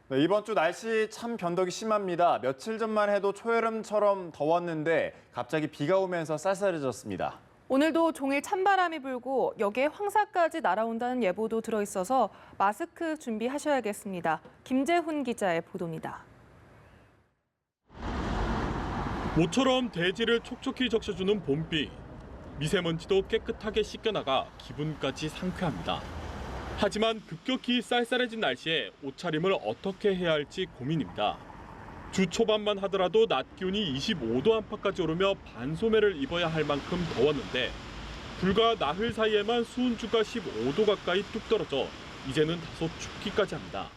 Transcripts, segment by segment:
네, 이번 주 날씨 참 변덕이 심합니다. 며칠 전만 해도 초여름처럼 더웠는데 갑자기 비가 오면서 쌀쌀해졌습니다. 오늘도 종일 찬바람이 불고 여기에 황사까지 날아온다는 예보도 들어있어서 마스크 준비하셔야겠습니다. 김재훈 기자의 보도입니다. 모처럼 대지를 촉촉히 적셔주는 봄비. 미세먼지도 깨끗하게 씻겨나가 기분까지 상쾌합니다. 하지만 급격히 쌀쌀해진 날씨에 옷차림을 어떻게 해야 할지 고민입니다. 주 초반만 하더라도 낮 기온이 25도 안팎까지 오르며 반소매를 입어야 할 만큼 더웠는데 불과 나흘 사이에만 수온주가 15도 가까이 뚝 떨어져 이제는 다소 춥기까지 합니다.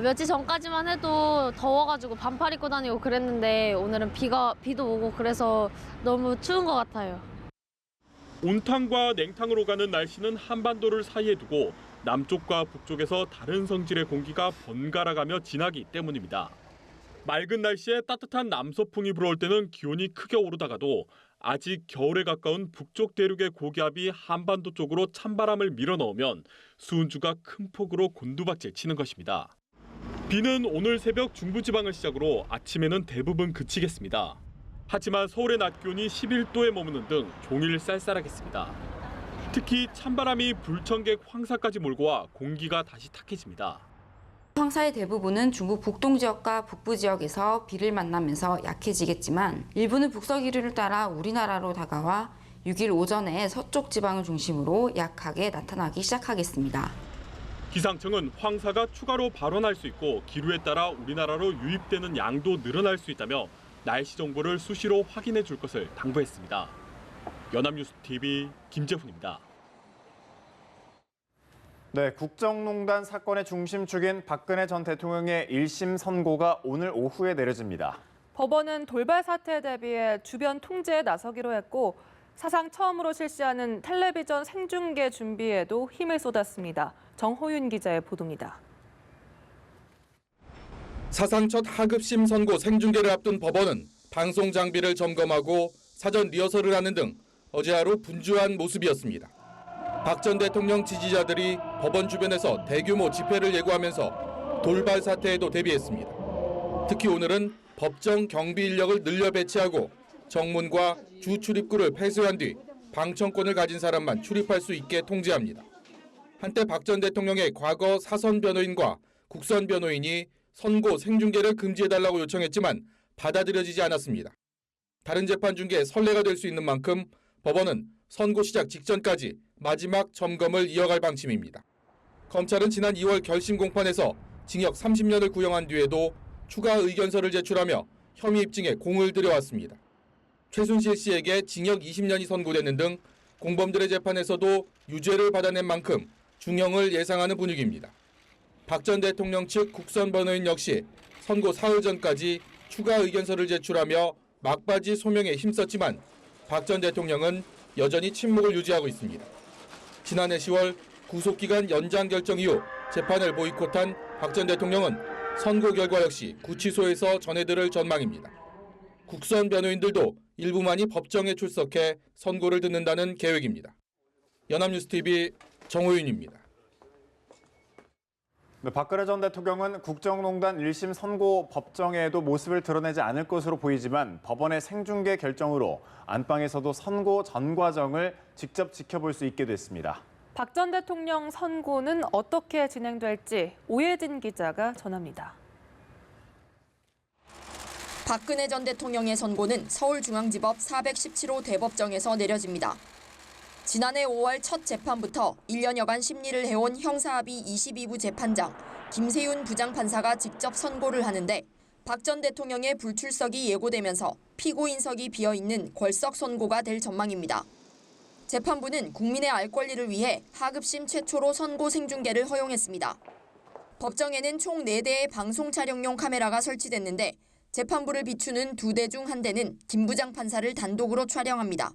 며칠 전까지만 해도 더워가지고 반팔 입고 다니고 그랬는데 오늘은 비도 오고 그래서 너무 추운 것 같아요. 온탕과 냉탕으로 가는 날씨는 한반도를 사이에 두고 남쪽과 북쪽에서 다른 성질의 공기가 번갈아가며 지나기 때문입니다. 맑은 날씨에 따뜻한 남서풍이 불어올 때는 기온이 크게 오르다가도 아직 겨울에 가까운 북쪽 대륙의 고기압이 한반도 쪽으로 찬바람을 밀어넣으면 수은주가 큰 폭으로 곤두박질 치는 것입니다. 비는 오늘 새벽 중부지방을 시작으로 아침에는 대부분 그치겠습니다. 하지만 서울의 낮 기온이 11도에 머무는 등 종일 쌀쌀하겠습니다. 특히 찬바람이 불청객 황사까지 몰고 와 공기가 다시 탁해집니다. 황사의 대부분은 중국 북동 지역과 북부 지역에서 비를 만나면서 약해지겠지만 일부는 북서기류를 따라 우리나라로 다가와 6일 오전에 서쪽 지방을 중심으로 약하게 나타나기 시작하겠습니다. 기상청은 황사가 추가로 발원할 수 있고 기류에 따라 우리나라로 유입되는 양도 늘어날 수 있다며 날씨 정보를 수시로 확인해 줄 것을 당부했습니다. 연합뉴스TV 김재훈입니다. 네, 국정농단 사건의 중심축인 박근혜 전 대통령의 1심 선고가 오늘 오후에 내려집니다. 법원은 돌발 사태에 대비해 주변 통제에 나서기로 했고 사상 처음으로 실시하는 텔레비전 생중계 준비에도 힘을 쏟았습니다. 정호윤 기자의 보도입니다. 사상 첫 하급심 선고 생중계를 앞둔 법원은 방송 장비를 점검하고 사전 리허설을 하는 등 어제 하루 분주한 모습이었습니다. 박 전 대통령 지지자들이 법원 주변에서 대규모 집회를 예고하면서 돌발 사태에도 대비했습니다. 특히 오늘은 법정 경비 인력을 늘려 배치하고 정문과 주 출입구를 폐쇄한 뒤 방청권을 가진 사람만 출입할 수 있게 통제합니다. 한때 박 전 대통령의 과거 사선 변호인과 국선 변호인이 선고 생중계를 금지해달라고 요청했지만 받아들여지지 않았습니다. 다른 재판 중계 선례가 될 수 있는 만큼 법원은 선고 시작 직전까지 마지막 점검을 이어갈 방침입니다. 검찰은 지난 2월 결심 공판에서 징역 30년을 구형한 뒤에도 추가 의견서를 제출하며 혐의 입증에 공을 들여왔습니다. 최순실 씨에게 징역 20년이 선고되는 등 공범들의 재판에서도 유죄를 받아낸 만큼 중형을 예상하는 분위기입니다. 박 전 대통령 측 국선 변호인 역시 선고 사흘 전까지 추가 의견서를 제출하며 막바지 소명에 힘썼지만 박 전 대통령은 여전히 침묵을 유지하고 있습니다. 지난해 10월 구속기간 연장 결정 이후 재판을 보이콧한 박 전 대통령은 선고 결과 역시 구치소에서 전해들을 전망입니다. 국선 변호인들도 일부만이 법정에 출석해 선고를 듣는다는 계획입니다. 연합뉴스TV 정호윤입니다. 네, 박근혜 전 대통령은 국정농단 1심 선고 법정에도 모습을 드러내지 않을 것으로 보이지만 법원의 생중계 결정으로 안방에서도 선고 전 과정을 직접 지켜볼 수 있게 됐습니다. 박 전 대통령 선고는 어떻게 진행될지 오예진 기자가 전합니다. 박근혜 전 대통령의 선고는 서울중앙지법 417호 대법정에서 내려집니다. 지난해 5월 첫 재판부터 1년여간 심리를 해온 형사합의 22부 재판장 김세윤 부장판사가 직접 선고를 하는데 박 전 대통령의 불출석이 예고되면서 피고인석이 비어있는 궐석 선고가 될 전망입니다. 재판부는 국민의 알 권리를 위해 하급심 최초로 선고 생중계를 허용했습니다. 법정에는 총 4대의 방송 촬영용 카메라가 설치됐는데 재판부를 비추는 2대 중 1대는 김 부장판사를 단독으로 촬영합니다.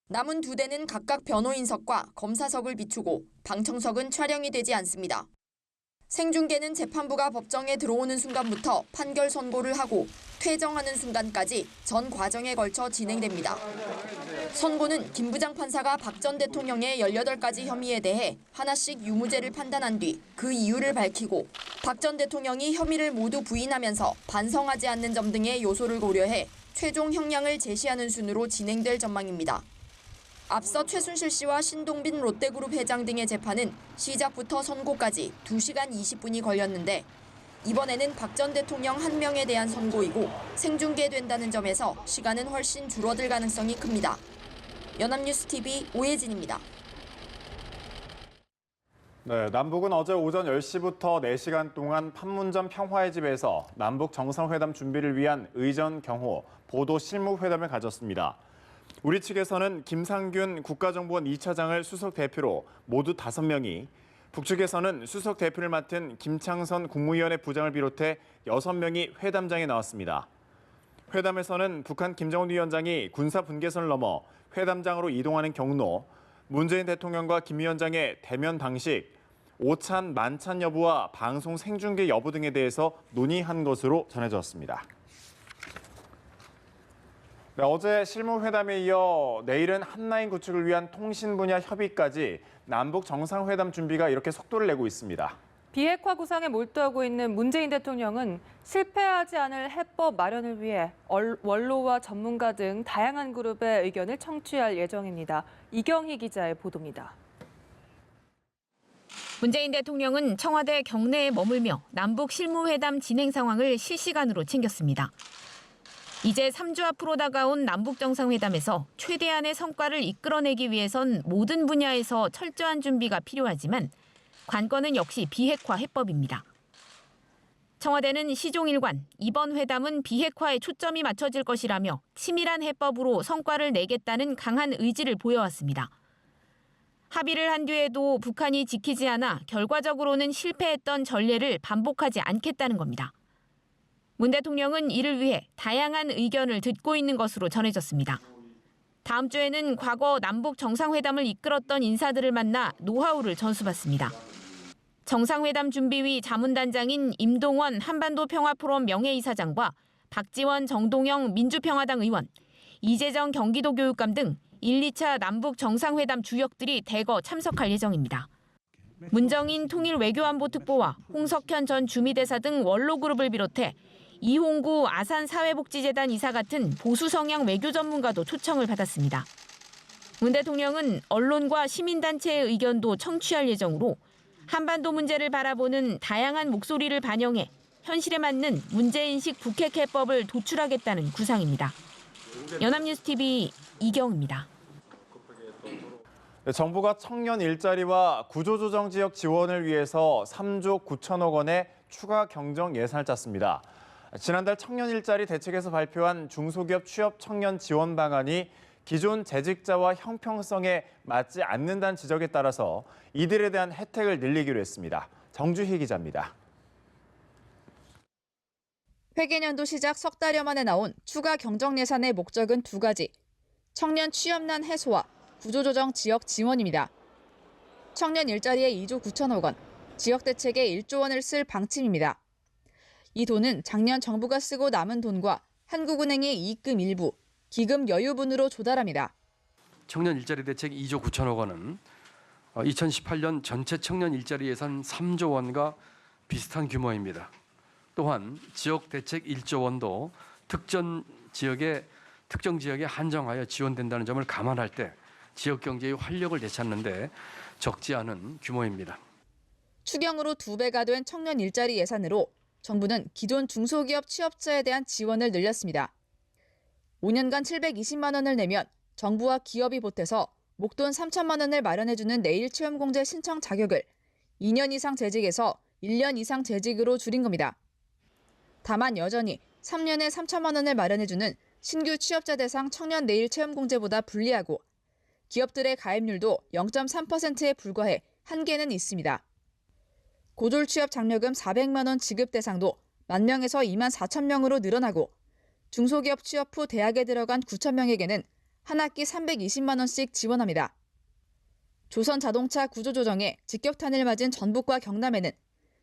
남은 2대는 각각 변호인석과 검사석을 비추고 방청석은 촬영이 되지 않습니다. 생중계는 재판부가 법정에 들어오는 순간부터 판결 선고를 하고 퇴정하는 순간까지 전 과정에 걸쳐 진행됩니다. 선고는 김 부장 판사가 박 전 대통령의 18가지 혐의에 대해 하나씩 유무죄를 판단한 뒤 그 이유를 밝히고 박 전 대통령이 혐의를 모두 부인하면서 반성하지 않는 점 등의 요소를 고려해 최종 형량을 제시하는 순으로 진행될 전망입니다. 앞서 최순실 씨와 신동빈 롯데그룹 회장 등의 재판은 시작부터 선고까지 2시간 20분이 걸렸는데 이번에는 박 전 대통령 한 명에 대한 선고이고 생중계된다는 점에서 시간은 훨씬 줄어들 가능성이 큽니다. 연합뉴스 TV 오혜진입니다. 네, 남북은 어제 오전 10시부터 4시간 동안 판문점 평화의 집에서 남북 정상회담 준비를 위한 의전 경호, 보도 실무회담을 가졌습니다. 우리 측에서는 김상균 국가정보원 2차장을 수석 대표로 모두 5명이, 북측에서는 수석 대표를 맡은 김창선 국무위원회 부장을 비롯해 6명이 회담장에 나왔습니다. 회담에서는 북한 김정은 위원장이 군사 분계선을 넘어 회담장으로 이동하는 경로, 문재인 대통령과 김 위원장의 대면 방식, 오찬, 만찬 여부와 방송 생중계 여부 등에 대해서 논의한 것으로 전해졌습니다. 네, 어제 실무회담에 이어 내일은 한라인 구축을 위한 통신 분야 협의까지 남북 정상회담 준비가 이렇게 속도를 내고 있습니다. 비핵화 구상에 몰두하고 있는 문재인 대통령은 실패하지 않을 해법 마련을 위해 원로와 전문가 등 다양한 그룹의 의견을 청취할 예정입니다. 이경희 기자의 보도입니다. 문재인 대통령은 청와대 경내에 머물며 남북 실무회담 진행 상황을 실시간으로 챙겼습니다. 이제 3주 앞으로 다가온 남북 정상회담에서 최대한의 성과를 이끌어내기 위해선 모든 분야에서 철저한 준비가 필요하지만 관건은 역시 비핵화 해법입니다. 청와대는 시종일관 이번 회담은 비핵화에 초점이 맞춰질 것이라며 치밀한 해법으로 성과를 내겠다는 강한 의지를 보여왔습니다. 합의를 한 뒤에도 북한이 지키지 않아 결과적으로는 실패했던 전례를 반복하지 않겠다는 겁니다. 문 대통령은 이를 위해 다양한 의견을 듣고 있는 것으로 전해졌습니다. 다음 주에는 과거 남북 정상회담을 이끌었던 인사들을 만나 노하우를 전수받습니다. 정상회담 준비위 자문단장인 임동원 한반도 평화포럼 명예이사장과 박지원 정동영 민주평화당 의원, 이재정 경기도 교육감 등 1, 2차 남북 정상회담 주역들이 대거 참석할 예정입니다. 문정인 통일외교안보특보와 홍석현 전 주미대사 등 원로그룹을 비롯해 이홍구 아산사회복지재단 이사 같은 보수 성향 외교 전문가도 초청을 받았습니다. 문 대통령은 언론과 시민단체의 의견도 청취할 예정으로 한반도 문제를 바라보는 다양한 목소리를 반영해 현실에 맞는 문제인식 북핵 해법을 도출하겠다는 구상입니다. 연합뉴스 TV 이경입니다. 정부가 청년 일자리와 구조조정 지역 지원을 위해서 3조 9천억 원의 추가 경정 예산을 짰습니다. 지난달 청년 일자리 대책에서 발표한 중소기업 취업 청년 지원 방안이 기존 재직자와 형평성에 맞지 않는다는 지적에 따라서 이들에 대한 혜택을 늘리기로 했습니다. 정주희 기자입니다. 회계년도 시작 석 달여 만에 나온 추가 경정 예산의 목적은 2가지. 청년 취업난 해소와 구조조정 지역 지원입니다. 청년 일자리에 2조 9천억 원, 지역 대책에 1조 원을 쓸 방침입니다. 이 돈은 작년 정부가 쓰고 남은 돈과 한국은행의 이익금 일부, 기금 여유분으로 조달합니다. 청년 일자리 대책 2조 9천억 원은 2018년 전체 청년 일자리 예산 3조 원과 비슷한 규모입니다. 또한 지역 대책 1조 원도 특정 지역에 한정하여 지원된다는 점을 감안할 때 지역 경제의 활력을 되찾는 데 적지 않은 규모입니다. 추경으로 2배가 된 청년 일자리 예산으로 정부는 기존 중소기업 취업자에 대한 지원을 늘렸습니다. 5년간 720만 원을 내면 정부와 기업이 보태서 목돈 3천만 원을 마련해주는 내일 채용공제 신청 자격을 2년 이상 재직에서 1년 이상 재직으로 줄인 겁니다. 다만 여전히 3년에 3천만 원을 마련해주는 신규 취업자 대상 청년 내일 채용공제보다 불리하고 기업들의 가입률도 0.3%에 불과해 한계는 있습니다. 고졸 취업 장려금 400만 원 지급 대상도 1만 명에서 2만 4천 명으로 늘어나고 중소기업 취업 후 대학에 들어간 9천 명에게는 한 학기 320만 원씩 지원합니다. 조선자동차 구조조정에 직격탄을 맞은 전북과 경남에는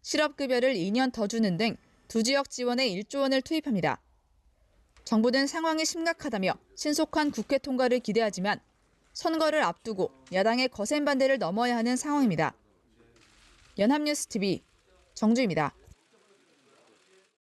실업급여를 2년 더 주는 등 두 지역 지원에 1조 원을 투입합니다. 정부는 상황이 심각하다며 신속한 국회 통과를 기대하지만 선거를 앞두고 야당의 거센 반대를 넘어야 하는 상황입니다. 연합뉴스 TV 정주입니다.